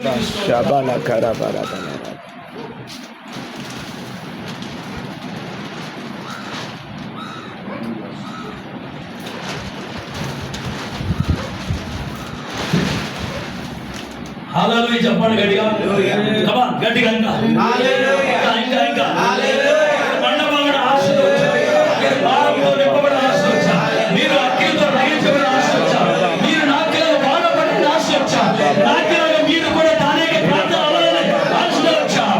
Shabala karabara. హల్లెలూయా చెప్పండి గట్టిగా. కమాన్ గట్టిగా ఇంకా. ఇంకా మండపంలో ఆశలు వచ్చాయి, భారంతో నింపబడిన ఆశలు వచ్చాయి, మీరు అగ్నితో రగించబడిన ఆశలు వచ్చాయి, మీరు నాకిలాగా వాడబడిన ఆశలు వచ్చాయి, నాకిలాగా మీరు కూడా అనేక ప్రార్థన ఆశలు వచ్చాయి.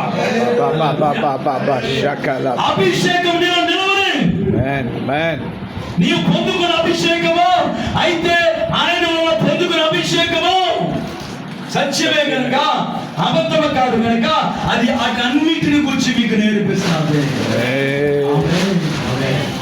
అభిషేకం నీలో నిలవని నీవు పొందుకున్న అభిషేకము అయితే ఆయన వల్ల పొందుకున్న అభిషేకము సత్యమే కనుక అబద్ధము కాదు కనుక అది అన్నిటిని గురించి మీకు నేర్పిస్తున్నది.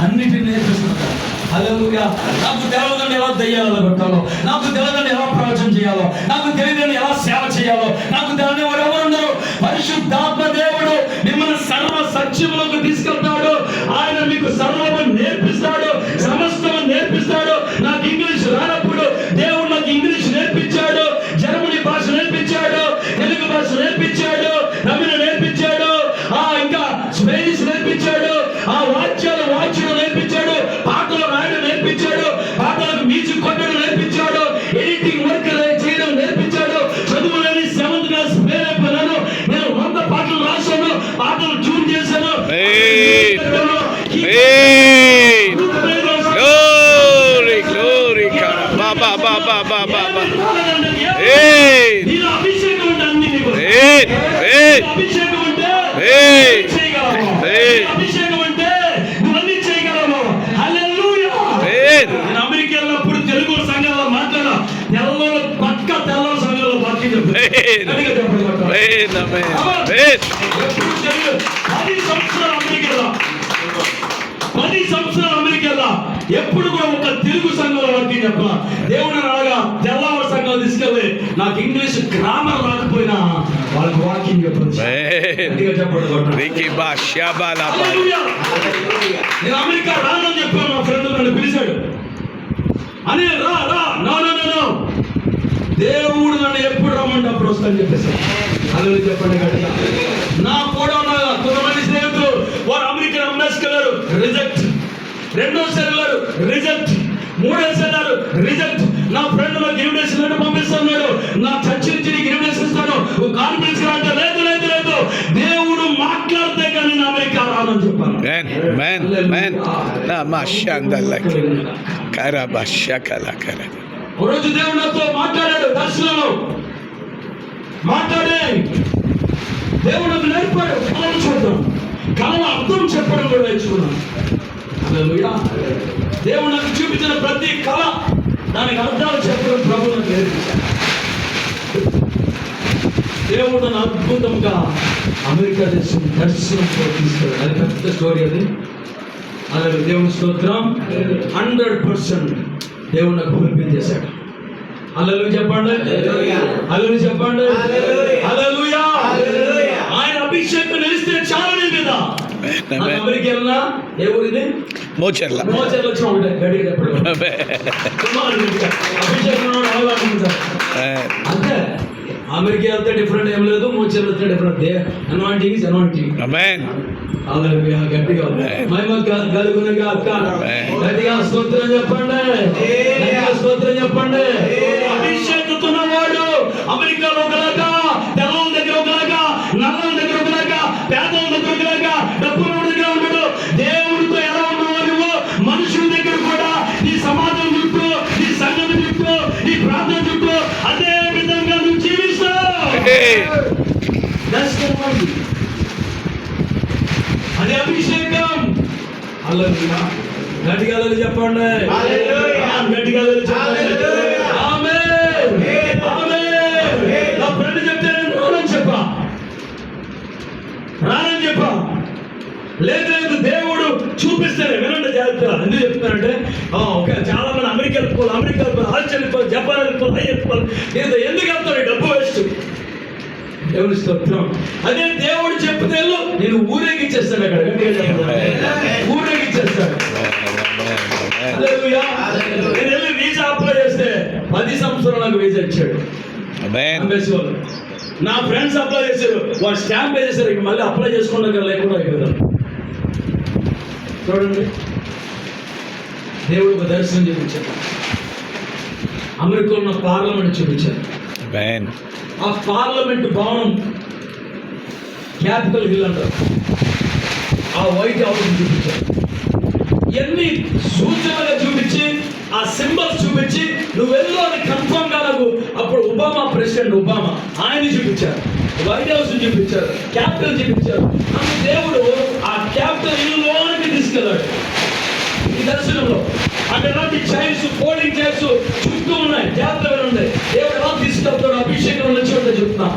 అన్నిటిని నేర్పిస్తున్నారు. హల్లెలూయా. నాకు తెలియదండి ఎలా దయ్యాలలో కొట్టాలో, నాకు తెలియదండి ఎలా ప్రవచనం చేయాలో, నాకు తెలియదండి ఎలా సేవ చేయాలో, నాకు తెలియని వారు ఎవరున్నారు. పరిశుద్ధాత్మ దేవుడు మిమ్మల్ని సర్వ సత్యములకు తీసుకెళ్తాడు. ఆయన మీకు సర్వము నేర్పిస్తాడు, సమస్తము నేర్పిస్తాడు. నాకు ఇంగ్లీష్ రానప్పుడు దేవుడు నాకు ఇంగ్లీష్ నేర్పించాడు, జర్మనీ భాష నేర్పించాడు, తెలుగు భాష నేర్పించాడు, తమిళ నేర్పించాడు, ఇంకా స్పెయినిష్ నేర్పించాడు, వాక్యాలు నేర్పించాడు, పాటలు రాయడం నేర్పించాడు, పాటలకు మ్యూజిక్ కొట్టడం నేర్పించాడు, ఎడిటింగ్ వర్క్ చేయడం నేర్పించాడు. చదువులేని 7th క్లాస్ ఫెయిల్ అయిపోయాను, నేను 100 పాటలు రాశాను, పాటలు ట్యూన్ చేశాను. అభిషేకం ఉంటే అన్ని అభిషేకం ఉంటే అభిషేకం ఉంటే నువ్వు అన్ని చేయగలవు. హల్లెలూయా. నేను అమెరికా వెళ్ళినప్పుడు తెలుగు సంఘాల్లో మాట్లాడా, పక్క తెల్ల సంఘాల్లో వాక్యం చెప్పాను. 10 సంవత్సరాలు అమెరికా ఎప్పుడు కూడా ఒక తెలుగు సంఘంలో వాక్యం చెప్పాల. దేవుడు అలాగా తెల్లవారు సంఘాలు తీసుకెళ్ళి నాకు ఇంగ్లీష్ గ్రామర్ రాకపోయినా వాళ్ళకి వాక్యం చెప్పాను. నేను అమెరికా రానని చెప్పాను. మా ఫ్రెండ్ నన్ను పిలిచాడు, అని రా నో దేవుడు నన్ను ఎప్పుడు రమ్మంటే అప్పుడు వస్తాను చెప్పేసి. అలా చెప్పండి గట్టిగా. నా కూడా కొంతమంది స్నేహితులు వారు అమెరికన్ ఎంబసీకి వెళ్ళారు, రిజెక్ట్. రెండోసారి వెళ్ళారు, రిజెక్ట్. మూడోసారి వెళ్ళారు, రిజెక్ట్. నా ఫ్రెండ్ నాకు ఇన్విటేషన్ లెటర్ పంపిస్తున్నాడు, నా చర్చ్ నుంచి నీకు ఇన్విటేషన్ ఇస్తాను, కాన్ఫరెన్స్ అంటే లేదు దేవుడు మాట్లాడితే కానీ నా అమెరికా రానని చెప్పాను. రోజు దేవుడు నాతో మాట్లాడాడు, దర్శనంలో మాట్లాడే దేవుడు నాకు నేర్పాడు. కళను చూద్దాం, కళను అర్థం చెప్పడం కూడా నేర్చుకున్నాను. దేవుడు నాకు చూపించిన ప్రతి కళ దానికి అర్థాలు చెప్పడం ప్రభు నాకు నేర్పించాడు. దేవుడు నన్ను అద్భుతంగా అమెరికా దేశం దర్శనంతో తీసుకెళ్ళాడు. అది పెద్ద స్టోరీ. అది అలాగే దేవుని స్తోత్రం. 100% దేవుడు నాకు ఫుల్ఫిల్ చేశాడు. హల్లెలూయా చెప్పండి, హల్లెలూయా చెప్పండి, హల్లెలూయా. ఆయన అభిషేకం నిలిస్తే చాలు నీ మీద. అమెరికా వెళ్ళినా ఏ ఊరిది? మోచెర్ల వచ్చిన ఒకటే గడిగా చెప్పండి. అభిషేకం అంతే. అమెరికా వెళ్తే డిఫరెంట్ ఏం లేదు, మోచెర్ల వెళ్తే different. Anointing is anointing. Hallelujah. గట్టిగా మహిమ కలుగునుగా అక్క. గట్టిగా స్తోత్రం చెప్పండి, గట్టిగా స్తోత్రం చెప్పండి. అభిషేకుతున్నవాడు అమెరికాలో ఒకలాగా, తెల్లల దగ్గర ఒకలాగా, నల్లల దగ్గర ఒకలాగా, పేదల దగ్గర ఒకలాగా, డబ్బుల దగ్గర ఉన్నాడు. దేవుడితో ఎలా ఉన్నావో నువ్వు మనుషుల దగ్గర కూడా, నీ సమాజం చుట్టూ, నీ సంఘం చుట్టూ, నీ ప్రార్థన చుట్టూ అదే విధంగా నువ్వు జీవిస్తావు. అదే అభిషేకం. హల్లెలూయా. గట్టిగా చెప్పండి, గట్టిగా చెప్పండి. ఆమేన్, ఆమేన్. నా ఫ్రెండ్ చెప్తే నేను రానని చెప్పా. లేదు దేవుడు చూపిస్తానే. వినండి జాగ్రత్తగా. ఎందుకు చెప్తున్నానంటే ఓకే, చాలా మంది అమెరికా వెళ్ళిపోవాలి, ఆస్ట్రేలియా వెళ్ళిపోవాలి, జపాన్ వెళ్ళిపోవాలి, ఎందుకు వెళ్తాడు? డబ్బు వేస్ట్. దేవుని స్తోత్రం. అదే దేవుడు చెప్తే నేను ఊరేగిచ్చేస్తాడు. అక్కడ ఊరేగిచ్చేస్తాడు. నేను వెళ్ళి వీసా అప్లై చేస్తే 10 సంవత్సరాలు నాకు వీసా ఇచ్చాడు. నా ఫ్రెండ్స్ అప్లై చేశారు, వాళ్ళు స్టాంప్ వేసేసారు, ఇక మళ్ళీ అప్లై చేసుకోవడం లేకుండా అయిపోతారు. చూడండి, దేవుడు ఒక దర్శనం చూపించాడు. అమెరికా ఉన్న పార్లమెంట్ చూపించారు. ఆ పార్లమెంట్ భవనం క్యాపిటల్ హిల్ అంటారు. ఆ వైట్ హౌస్ చూపించారు. ఇవన్నీ సూచనగా చూపించి, ఆ సింబల్స్ చూపించి, నువ్వు వెళ్ళు అని కన్ఫర్మ్ కాలకు. అప్పుడు ప్రెసిడెంట్ ఒబామా ఆయన చూపించారు, వైట్ హౌస్ చూపించారు, క్యాపిటల్ చూపించారు. అని దేవుడు ఆ క్యాపిటల్ హిల్లోనికి తీసుకెళ్ళాడు. ఈ దర్శనంలో అక్కడ ఎలాంటి చైర్స్, పోలింగ్ చైర్స్ చుట్టూ ఉన్నాయి, జాగ్రత్తగా ఉన్నాయి. దేవుడు ఎలా తీసుకెళ్తాడు అభిషేకం వచ్చి ఉంటే చెప్తున్నా.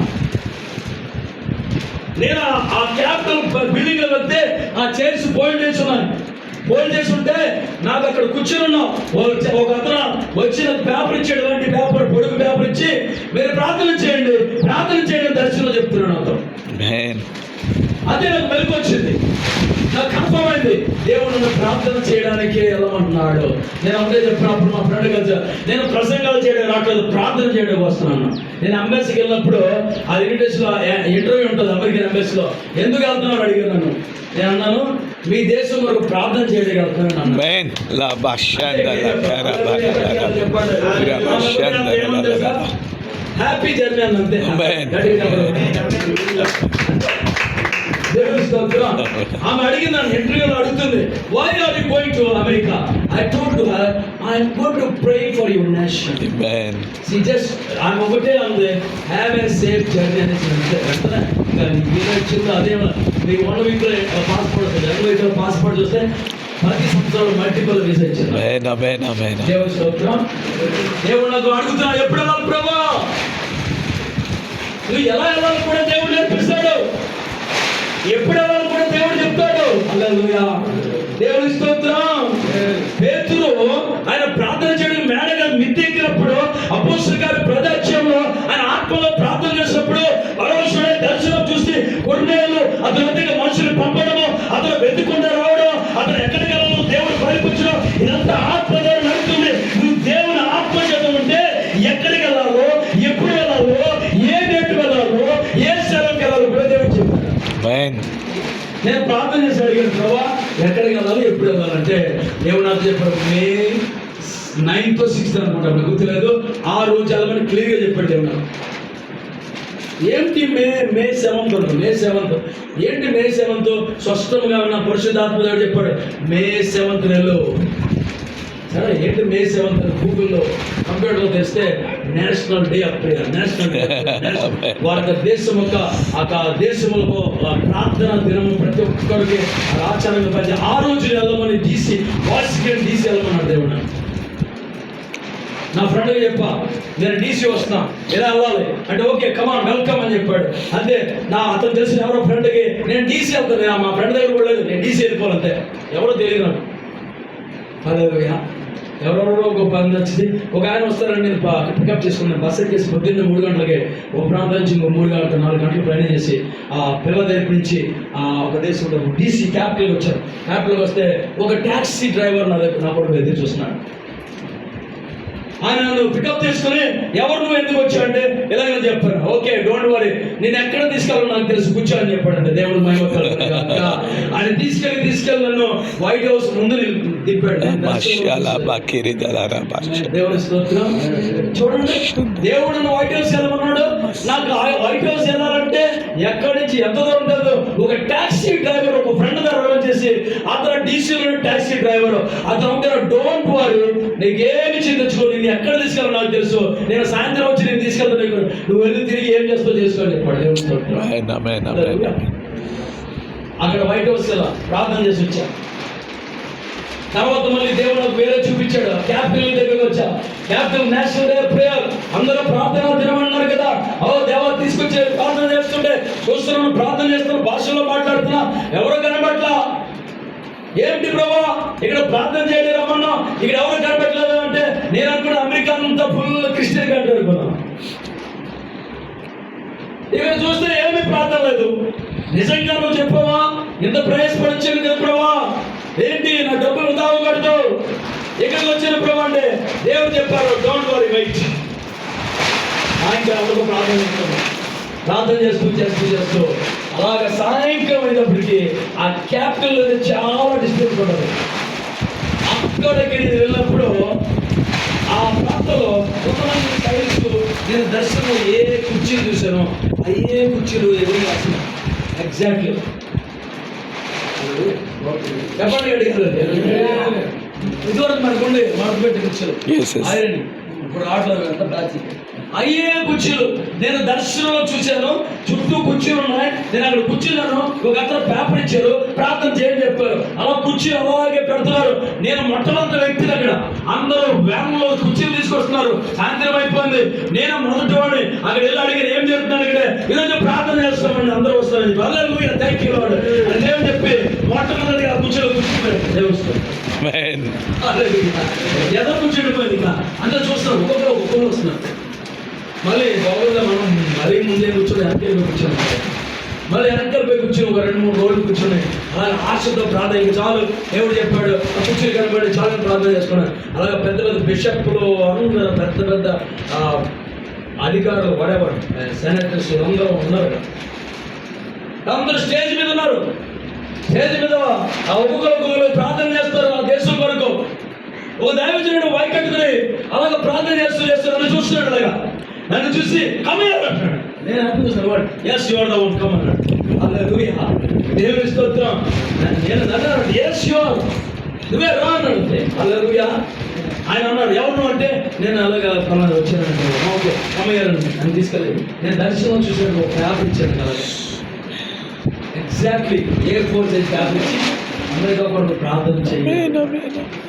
నేను ఆ క్యాపిటల్ బిల్డింగ్ లో వెళ్తే ఆ చైర్స్ పోయిల్ చేసి ఉన్నాయి. పోయిల్ చేసి ఉంటే నాకు అక్కడ కూర్చొని ఉన్నాం. ఒక అతను వచ్చిన పేపర్ ఇచ్చాడు, ఇలాంటి పేపర్, పొడుగు పేపర్ ఇచ్చి మీరు ప్రార్థన చేయండి దర్శనంలో చెప్తున్నాను అతను. అదే నాకు మెలకు వచ్చింది, నాకు కన్ఫర్మ్ అయింది. దేవుడు నన్ను ప్రార్థన చేయడానికే వెళ్ళమంటున్నాడు. నేను అప్పుడే చెప్పినప్పుడు మా ఫ్రెండ్ కలిసి, నేను ప్రసంగాలు చేయడం రావట్లేదు, ప్రార్థన చేయడం వస్తున్నాను. నేను ఎంబసీకి వెళ్ళినప్పుడు ఆ ఇన్విటేషన్లో ఇంటర్వ్యూ ఉంటుంది అమెరికన్ ఎంబసీలో. ఎందుకు వెళ్తున్నాను అడిగాను నన్ను. నేను అన్నాను, మీ దేశం వరకు ప్రార్థన చేయడానికి వెళ్తున్నాను. హ్యాపీ జర్నీ అన్నంతే. ఆమె అడిగింది, నన్ను ఇంటర్వ్యూలో అడుగుతుంది, why are you going to America? I told her I am going to pray for your nation. She just ఆమె ఒకటే అంది, హ్యావ్ ఎ సేఫ్ జర్నీ అనేసి అంతే. వెంటనే వీళ్ళు వచ్చింది అదే, మీ 1 week పాస్పోర్ట్ వస్తుంది. 2 week పాస్పోర్ట్ చూస్తే 10 సంవత్సరాలు మల్టిపుల్ వీసా ఇచ్చారు. దేవుని స్తోత్రం. దేవుడు నాకు అడుగుతున్నా, ఎప్పుడు వెళ్ళాలి ప్రభా? నువ్వు ఎలా వెళ్ళాలి కూడా దేవుడు నేర్పిస్తాడు, ఎప్పుడు వెళ్ళాలి కూడా దేవుడు చెప్తాడు. హల్లెలూయా, దేవుని స్తోత్రం. పేతురు ఆయన ప్రార్థన చేయడం మేడగా మిద్దె ఎక్కినప్పుడు, అపోస్తలుల గారి ప్రదర్శనలో ఆయన ఆత్మలో ప్రార్థన చేసినప్పుడు పరమేశ్వరుడే దర్శనం చూసి కొన్నేళ్ళు అతని వద్దకు మనుషులు పంపడము, అతను వెతుకుండా రావడం, అతను ఎక్కడికి వెళ్ళాలో దేవుడు బయలుపరచడం, ఇదంతా ఆత్మ ద్వారా నడుస్తుంది. నువ్వు దేవుని ఆత్మ చేత ఉంటే ఎక్కడికి వెళ్ళాలో, ఎప్పుడు వెళ్ళాలో, ఏ డేట్ వెళ్ళాలో, ఏ స్థలంకి వెళ్ళాలో కూడా దేవుడు చెప్పాడు. నేను ప్రార్థన చేసి అడిగాను, ప్రభా ఎక్కడికి వెళ్ళాలి, ఎప్పుడు వెళ్ళాలంటే దేవుడు నాకు చెప్పాడు, May 9th or 6th అనుకుంటా, గుర్తులేదు. ఆ రోజు వెళ్ళమని క్లియర్గా చెప్పాడు దేవుడు. ఏంటి మే 7th? మే 7th ఏంటి? మే 7th స్పష్టంగా ఉన్న పరిశుద్ధాత్మ దేవుడు చెప్పాడు, May 7th నెలలో. సరే, ఏంటి May 7th? గూగుల్లో కంప్యూటర్లో తెస్తే national day of prayer, national day. వాళ్ళ దేశం దేశములకు ప్రార్థన దినము ప్రతి ఒక్కరికి ఆచారంగా పని. ఆ రోజు వెళ్ళమని వాషింగ్టన్ DC వెళ్ళమన్నాడు దేవుడు. నా ఫ్రెండ్కి చెప్పా, నేను DC వస్తున్నా, ఎలా వెళ్ళాలి అంటే, ఓకే కమాన్ వెల్కమ్ అని చెప్పాడు. అంతే, అతను తెలిసిన ఎవరో ఫ్రెండ్కి నేను DC వెళ్తాను, నేను మా ఫ్రెండ్ దగ్గర కూడా లేదు, నేను DC వెళ్ళిపోవాలంతే, ఎవరో తెలియదు నాకు. హల్లెలూయా. ఎవరెవరో ఒక పని వచ్చింది, ఒక ఆయన వస్తారని నేను పికప్ చేసుకున్నాను. బస్ ఎక్కేసి పొద్దున్న 3 గంటలకి ఒక ప్రాంతం నుంచి 3 గంటలు 4 గంటలు ప్రయాణం చేసి ఆ పిల్లల దగ్గర నుంచి ఒక దేశంలో DC క్యాపిటల్కి వచ్చాను. క్యాపిటల్కి వస్తే ఒక ట్యాక్సీ డ్రైవర్ నా కొడుకు ఎదురు చూస్తున్నాడు. ఆయన నన్ను పికప్ చేసుకుని, ఎవరు నువ్వు ఎందుకు వచ్చావంటే ఇలాగని చెప్పాను. ఓకే డోంట్ వరీ, నేను ఎక్కడ తీసుకెళ్ళాలో నాకు తెలుసు, కూర్చోని చెప్పాడంటే దేవుడు మహిమ. ఆయన తీసుకెళ్ళి నన్ను వైట్ హౌస్ ముందు తిప్పాడు. దేవుని స్తోత్రం. చూడండి, దేవుడు నన్ను వైట్ హౌస్ వెళ్ళమన్నాడు. నాకు వైట్ హౌస్ వెళ్ళాలంటే ఎక్కడి నుంచి ఎంత దూరం ఉంటుందో, ఒక ట్యాక్సీ డ్రైవర్ ఒక ఫ్రెండ్ దగ్గర చేసి, అతను DC ట్యాక్సీ డ్రైవర్, అతను డోంట్ వరీ, నీకేమి చింతించుకో, నేను ఎక్కడ తీసుకెళ్ళాలో నాకు తెలుసు, నేను సాయంత్రం వచ్చి నేను తీసుకెళ్తాను, నువ్వు వెళ్ళి తిరిగి ఏం చేస్తావు చేసుకోని చెప్పాడు. దేవుని స్తోత్రం. అక్కడ వైట్ హౌస్ కదా ప్రార్థన చేసి వచ్చా. తర్వాత మళ్ళీ దేవుడు నాకు వేరే చూపించాడు. క్యాపిటల్ దగ్గరకు వచ్చా. క్యాపిటల్ నేషనల్ డే ప్రేయర్, అందరూ ప్రార్థన దినమన్నారు కదా. దేవా తీసుకొచ్చి ప్రార్థన చేస్తుంటే చూస్తున్నాను, ప్రార్థన చేస్తున్నా, భాషలో మాట్లాడుతున్నా, ఎవరో కనబట్లా. ఏంటి ప్రభా ఇక్కడ ప్రార్థన చేయడం రమ్మన్నా, ఇక్కడ ఎవరు కనబట్టలేదు అంటే, నేను అనుకున్నా అమెరికా అంతా ఫుల్ క్రిస్టియన్ కంటే అనుకున్నా. ఇక్కడ చూస్తే ఏమీ ప్రార్థన లేదు. నిజంగా నువ్వు చెప్పవా, ఇంత ప్రయాసపడిచ్చాను కదా ప్రభా, ఏంటి నా డబ్బులు వృధావు కడతావు, ఇక్కడికి వచ్చిన ప్రభా అంటే దేవుడు చెప్పారు, డోంట్ వరీ వెయిట్. ఆయనకి ఎవరికి ప్రార్థన చేస్తాను. ప్రార్థన చేస్తూ అలాగ సాయంకాలం అయినప్పటికీ ఆ క్యాపిటల్ చాలా డిస్టర్బ్ ఉండదు. అక్కడికి నేను వెళ్ళినప్పుడు ఆ ప్రాంతంలో కొంతమంది టైల్స్ నేను దర్శనంలో ఏ కుర్చీలు చూశానో అయ్యే కుర్చీలు ఎదురు రాసిన ఎగ్జాక్ట్లీ చెప్పండి అడిగారు. ఇదివరకు మనకుండే మార్పుపెట్టి కుర్చీలు ఐరన్, ఇప్పుడు ఆటలు అంతా ప్లాస్టిక్. అయ్యే కుర్చీలు నేను దర్శనంలో చూశాను. చుట్టూ కుర్చీలు ఉన్నాయి. నేను అక్కడ కూర్చున్నాను. ఒక అతను పేపర్ ఇచ్చారు, ప్రార్థన చేయని చెప్పారు. అలా కుర్చీలు అలాగే పెడుతున్నారు. నేను మొట్టమొదటి వ్యక్తిని అక్కడ. అందరూ వ్యాన్లో కుర్చీలు తీసుకొస్తున్నారు. సాయంత్రం అయిపోయింది. నేను మొదటి వాడిని. అక్కడ వెళ్ళి అడిగారు ఏం జరుగుతున్నాను ఇక్కడ. ఈరోజు ప్రార్థన చేస్తామండి, అందరూ వస్తారని. హల్లెలూయా, థ్యాంక్ యూ లార్డ్ అని దేవుడు చెప్పి మొట్టమొదటిగా ఆ కుర్చీలో కూర్చున్నారు. దేవుడు ఎదో కూర్చుండిపోయింది. ఇంకా అంతా చూస్తున్నారు, ఒక్కొక్కరు వస్తున్నారు. మళ్ళీ బాగుందా మనం మరీ ముందే కూర్చొని వెనక్కి కూర్చొని మళ్ళీ వెనక్కి పోయి కూర్చొని ఒక 2-3 రోజులు కూర్చొని అలాగే ఆశతో ప్రార్థన చాలు దేవుడు చెప్పాడు ఆ కుర్చీలు కనబడి చాలా ప్రార్థన చేసుకున్నాను. అలాగే పెద్ద పెద్ద బిషప్లు అందరూ పెద్ద అధికారులు వడేవాడు సెనేటర్స్ అందరూ ఉన్నారు. అందరూ స్టేజ్ మీద ఉన్నారు. స్టేజ్ మీద ఒక్కొక్కరు ప్రార్థన చేస్తారు ఆ దేశం వరకు. ఒక దైవజనుడు వైకట్టుకుని అలాగే ప్రార్థన చేస్తూ నన్ను చూస్తున్నాడు. అలాగా నన్ను చూసి కమయ్యారు అంటాడు. నేను అనిపిస్తున్నాను వాడు yes you're the one come అన్నాడు. హల్లెలూయా, దేవుని స్తోత్రం. నేను అన్నాడు ఎస్ యువర్, నువ్వే రా అన్నాడు. హల్లెలూయా. ఆయన అన్నాడు ఎవరు అంటే నేను అలాగా పలానా వచ్చానంటే ఓకే కమయ్యారండి నన్ను తీసుకెళ్ళి నేను దర్శనం చూసాను. ఒక యాప్ ఇచ్చాను అలాగే ఎగ్జాక్ట్లీ A4 సైజ్ యాప్ ఇచ్చి అందరితో పాటు ప్రార్థన చేయాలి.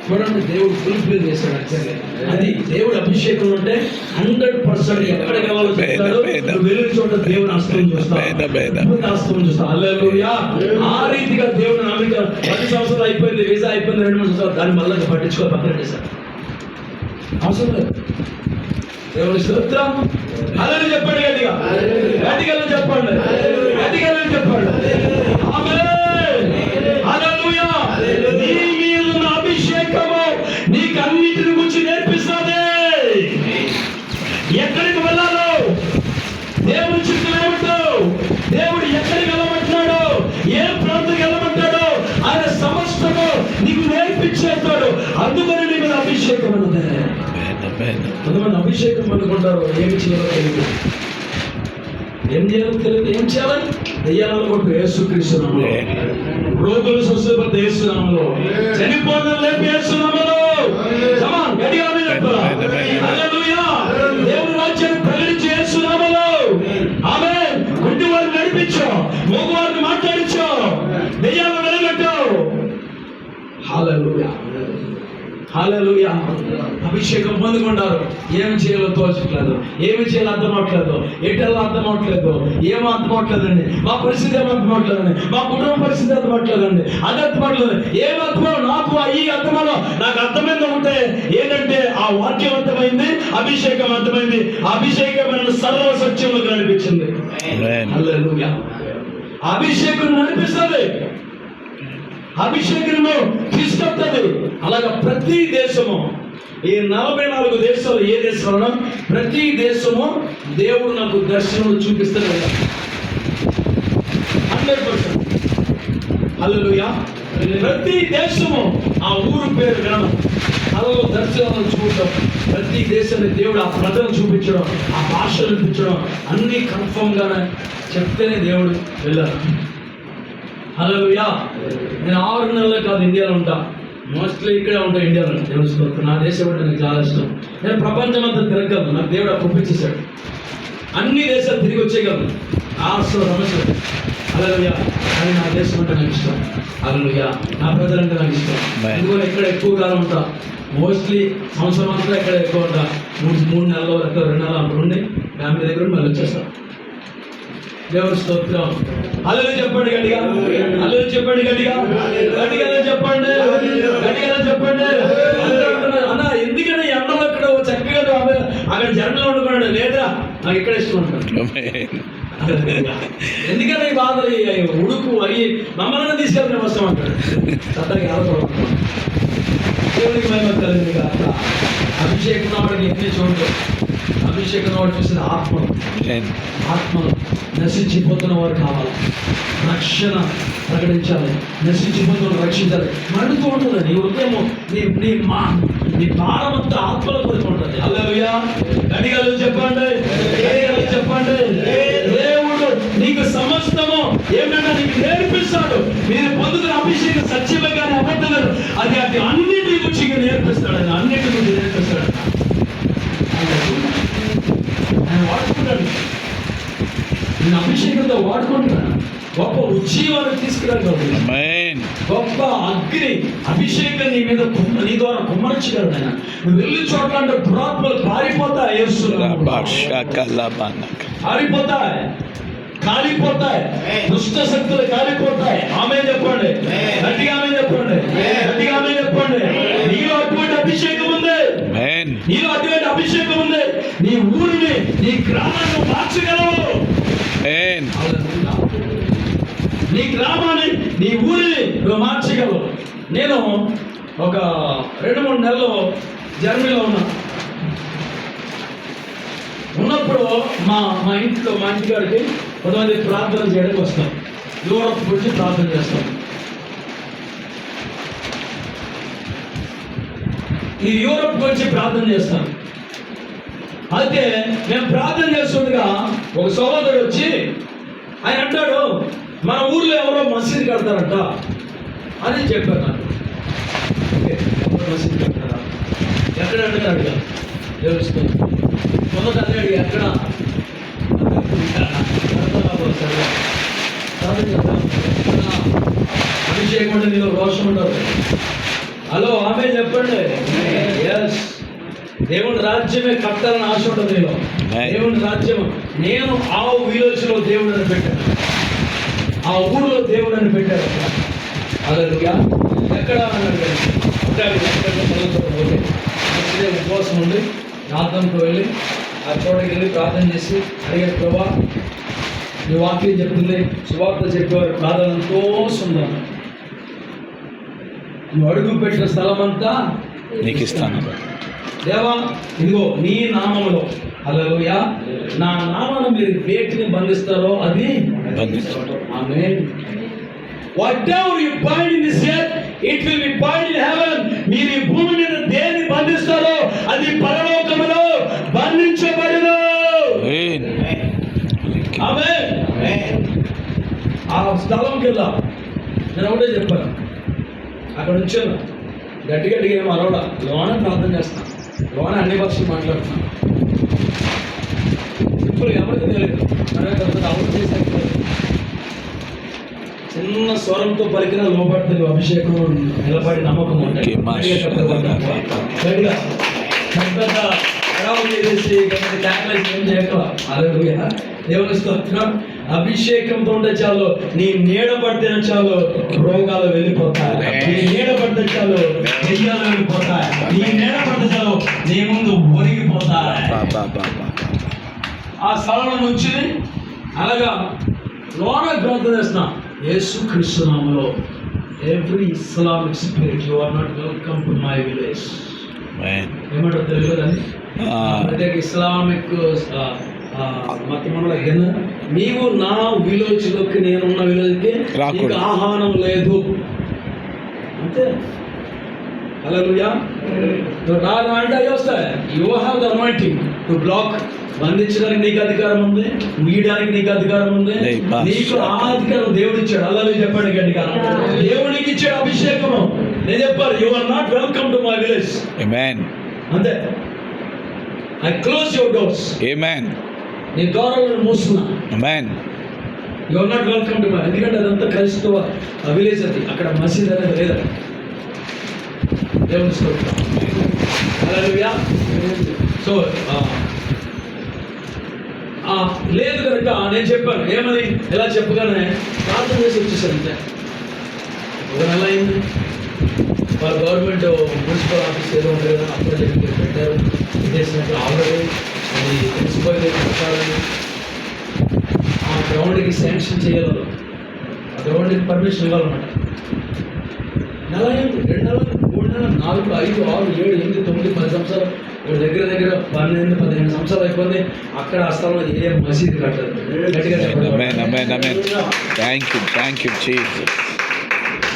చూడండి దేవుడు ఫుల్ఫిల్ చేశాడు. యాక్చువల్గా అది దేవుడు అభిషేకం ఉంటే 100% ఎక్కడికి వెళ్ళాలో చెప్తాడు. వెళ్ళిన చోట దేవుని హస్తం చూస్తాం. హల్లెలూయా. ఆ రీతిగా దేవుని నమ్మిక 10 సంవత్సరాలు అయిపోయింది, వీసా అయిపోయింది, 2-3 సంవత్సరాలు దాన్ని మళ్ళీ పట్టించుకో పక్కన చేశారు. అవసరం లేదు. దేవుని స్తోత్రం. హల్లెలూయా చెప్పండి గట్టిగా, గట్టిగా చెప్పండి, గట్టిగా చెప్పండి. ఆమేన్. హల్లెలూయా. నీ మీద ఉన్న అభిషేకము నీకు అన్నిటిని గురించి నేర్పిస్తుంది. ఎక్కడికి వెళ్ళాలో దేవుని చుట్టూ ఏమంటావు, దేవుడు ఎక్కడికి వెళ్ళమంటున్నాడో, ఏ ప్రాంతానికి వెళ్ళమంటాడో ఆయన సమస్తము నీకు నేర్పించేస్తాడు. అందుకని నీ మీద అభిషేకం అన్నది. కొంతమంది అభిషేకం అనుకుంటారు, ఏమి చేయాలో తెలియదు, ఏం చేయాలని దెయ్యాలను యేసుక్రీస్తు నామములో, రోగులు స్వస్థపడితే యేసు నామములో, చనిపోయిన లేపి యేసు నామములో. కమాన్ గట్టిగా చెప్పాలి. హల్లెలూయా. దేవుని రాజ్యాన్ని ప్రకటించే యేసు నామములో. ఆమేన్. గుడ్డి వారిని నడిపించావు, మూగ వారిని మాట్లాడించావు, దెయ్యాలను వెలగట్టావు. హల్లెలూయా, హల్లెలూయా. అభిషేకం పొందుకుంటారు. ఏమి చేయాలో తోచట్లేదు, ఏమి చేయాలో అర్థం అవట్లేదు, ఎటెలా అర్థం అవట్లేదు, ఏమో అర్థం అవట్లేదండి, మా పరిస్థితి ఏమో అర్థం అవట్లేదండి, మా కుటుంబ పరిస్థితి అర్థం అవట్లేదండి, అది అర్థం అవట్లేదు. ఏం అర్థమో నాకు ఈ అర్థమలో నాకు అర్థమైంది ఉంటే ఏంటంటే ఆ వాక్యం అర్థమైంది, అభిషేకం అర్థమైంది. అభిషేకం సర్వ సత్యంలోకి నడిపించింది. హల్లెలూయా. అభిషేకం నడిపిస్తుంది, అభిషేకంలో తీసుకొస్తుంది. అలాగా ప్రతి దేశము, ఈ 44 దేశాలు ఏ దేశంలో ప్రతి దేశము దేవుడు నాకు దర్శనం చూపిస్తాడు. 100%. హల్లెలూయా. ప్రతి దేశము ఆ ఊరు పేరు వినడం, అలా దర్శనాలను చూడటం, ప్రతి దేశాన్ని దేవుడు ఆ ప్రజలను చూపించడం, ఆ భాషలు చూపించడం అన్నీ కన్ఫర్మ్ గానే చెప్తేనే దేవుడు వెళ్ళారు. హల్లెలూయా. నేను 6 నెలలు కాదు ఇండియాలో ఉంటా, మోస్ట్లీ ఇక్కడే ఉంటా ఇండియాలో. దేవుడు నా దేశం అంటే నాకు చాలా ఇష్టం. నేను ప్రపంచం అంతా తిరగలను, నాకు దేవుడు పంపించేశాడు. అన్ని దేశాలు తిరిగి వచ్చేయగలను, ఆ సమస్య. హల్లెలూయా. కానీ నా దేశం అంటే నాకు ఇష్టం. హల్లెలూయా. నా ప్రజలంటే నాకు ఇష్టం. అందువల్ల ఇక్కడ ఎక్కువ కాలం ఉంటా. మోస్ట్లీ సంవత్సరం అంతా ఇక్కడ ఎక్కువ ఉంటా. 3 నెలలు 2 నెలలు అప్పుడు ఉండి ఫ్యామిలీ దగ్గర మళ్ళీ వచ్చేస్తాం. దేవుని స్తోత్రం. హల్లెలూయా చెప్పండి గట్టిగా, హల్లెలూయా చెప్పండి గట్టిగా, గట్టిగా చెప్పండి, గట్టిగా చెప్పండి. అన్న ఎందుకని ఎండలో ఇక్కడ చక్కగా అక్కడ జనంలో వండుకున్నాడు, లేదా నాకు ఇక్కడ ఇష్టం ఉంటాడు. ఎందుకని ఈ బాధ ఉడుకు అయ్యి మమ్మల్ని తీసుకెళ్ళిన వస్తాం అంటాడు. చక్కగా ఆలోచన దేవునికి మహిమ కలిగింది కాక. అభిషేకం వాడికి ఎన్ని చూడదు, అభిషేకం వాడు చూసిన ఆత్మను నశించిపోతున్న వారు కావాలి, రక్షణ ప్రకటించాలి, నశించిపోతున్న రక్షించాలి. మండుతూ ఉంటుంది నీ హృదయం, నీ భారం అంతా ఆత్మల కొరకు ఉంటుంది. హల్లెలూయా. గడిగలు చెప్పండి, చెప్పండి. దేవుడు నీకు సమస్తము ఏమైనా నీకు నేర్పిస్తాడు. మీరు పొందుతున్న అభిషేకం సత్యమే కానీ అబద్ధలేదు, అది అన్నింటి గురించి నేర్పిస్తాడు. ఆయన అన్నింటి గురించి నేర్పిస్తాడు. ఆయన వాడుకుంటాడు, నేను అభిషేకంతో వాడుకుంటున్నాను. గొప్ప ఉజ్జీవాన్ని తీసుకురాగలడు, గొప్ప అగ్ని అభిషేకం నీ మీద నీ ద్వారా కుమ్మరించగలడు. ఆయన నువ్వు వెళ్ళి చోట్ల అంటే దురాత్మలు పారిపోతాయి, పారిపోతాయి, కాలిపోతాయి, దుష్ట శక్తులు కాలిపోతాయి. ఆమె చెప్పండి, గట్టిగా ఆమె చెప్పండి, గట్టిగా ఆమె చెప్పండి. నీలో అటువంటి అభిషేకం ఉంది, నీలో అటువంటి అభిషేకం ఉంది. నీ ఊరిని, నీ గ్రామాన్ని మార్చగలవు. నీ గ్రామాన్ని, నీ ఊరిని నువ్వు మార్చగలవు. నేను ఒక 2-3 నెలలు జర్మనీలో ఉన్నప్పుడు మా ఇంటికాడికి కొంతమంది ప్రార్థన చేయడానికి వస్తాం. యూరోప్ గురించి ప్రార్థన చేస్తాం. ఈ యూరోప్ గురించి ప్రార్థన చేస్తాం. అయితే మేము ప్రార్థన చేస్తుండగా ఒక సహోదరుడు వచ్చి ఆయన అంటాడు, మన ఊర్లో ఎవరో మసీదు కడతారంట అని చెప్పారు నాకు. మసీదు కడతారా, ఎక్కడ అడిగా తెలుస్తుంది. మొదట అడిగాడు, ఎక్కడ అభిషేకం అంటే నీలో రోషం ఉండదు. హలో, ఆమె చెప్పండి. ఎస్, దేవుని రాజ్యమే కట్టాలని ఆశ ఉంటుంది నీలో. దేవుని రాజ్యం. నేను ఆ విలేజ్లో దేవుడిని పెట్టాను, ఆ ఊరిలో దేవుడిని పెట్టాను. హల్లెలూయా. ఎక్కడ అన్నాడు, ఉపవాసం ఉండి ప్రార్థనకు వెళ్ళి ఆ చోటకి వెళ్ళి ప్రార్థన చేసి అడిగే, ప్రభా నీ వాక్యం చెప్తుంది, సువార్త చెప్పేవారు ప్రార్థన ఎంతో సుందరం, నువ్వు అడుగు పెట్టిన స్థలం అంతా నీకు ఇస్తాను దేవా, ఇదిగో నీ నామములో. హల్లెలూయా. నా నామాన్ని మీరు వేటిని బంధిస్తారో అది బంధిస్తాడు. ఆమేన్. Whatever you bind in this earth, it will be bound in heaven. మీరు ఈ భూమి మీద దేన్ని బంధిస్తారో అది పరలోకములో బంధించబడును. ఆమేన్. ఆ స్థలంకి వెళ్ళా. నేను ఒకటే చెప్పాను, అక్కడ వచ్చాను, గట్టి గట్టిగా ఏమో అరవడా, లోన ప్రార్థన చేస్తాను, లోన అన్ని భాషలు మాట్లాడుతున్నాను. ఇప్పుడు ఎవరికి తెలియదు, అవును చేశాను. చిన్న స్వరంతో పలికిన లోపడుతుంది అభిషేకం, నిలబడి నమ్మకం ఉంటాయి. దేవుని స్తోత్రం. అభిషేకంతో ఉంటే చాలు, నీ నీడ పడితే చాలు రోగాలు వెళ్ళిపోతాయి, నీ నీడ పడితే చాలు దెయ్యాలు వెళ్ళిపోతాయి, నీ నీడ పడితే చాలు నీ ముందు ఒరిగిపోతాయి. ఆ స్థలంలో నుంచి అలాగా లోన ప్రార్థన చేస్తున్నా, యేసు క్రీస్తు నామములో every Islamic spirit you are not welcome to my village. ఏమంటారు తెలుగు దాన్ని? ప్రత్యేక ఇస్లామిక్ మతముల కింద నీవు నా విలేజ్లోకి, నేనున్న విలేజ్కి నీకు ఆహ్వానం లేదు అంతే. హల్లెలూయా. అంటే అవి వస్తాయి. You have the anointing to block. బంధించడానికి నీకు అధికారం ఉంది, వీయడానికి నీకు అధికారం ఉంది, నీకు ఆ అధికారం దేవుడు ఇచ్చాడు. అలా చెప్పండి గట్టిగా, దేవుడికి ఇచ్చాడు అభిషేకము. నేను చెప్పాను, you are not welcome to my village. Amen. అంతే. I close your doors. Amen. నీ ద్వారాలను మూస్తున్నా. Amen. You are not welcome to my, ఎందుకంటే అదంతా క్రైస్తవ విలేజ్, అది అక్కడ మసీద్ అనేది లేదు. దేవుని స్తోత్రం. హల్లెలూయా. సో లేదు కనుక నేను చెప్పాను, ఏమని ఇలా చెప్పగానే ప్రార్థన చేసి వచ్చేసాను. అంతే. ఒక నెల అయింది. వాళ్ళ గవర్నమెంట్ మున్సిపల్ ఆఫీస్ ఏదో ఉంటుంది కదా, అప్పుడు పెట్టారు. చేసినట్టు ఆల్రెడీ అది తెలిసిపోయింది, కట్టాలని. ఆ గ్రౌండ్కి శాంక్షన్ చేయాలి, ఆ గ్రౌండ్కి పర్మిషన్ ఇవ్వాలన్నమాట. నెల అయింది, 2 నెలలు, 3 నెలలు, 4, 5, 6, 7, 8, 9, 10 సంవత్సరాలు ఇప్పుడు దగ్గర 12-15 సంవత్సరాలు అయిపోయింది. అక్కడ ఆ స్థలంలో ఏ మసీదు కట్టదు. గట్టిగా చెప్పండి. Amen. Thank you, Jesus.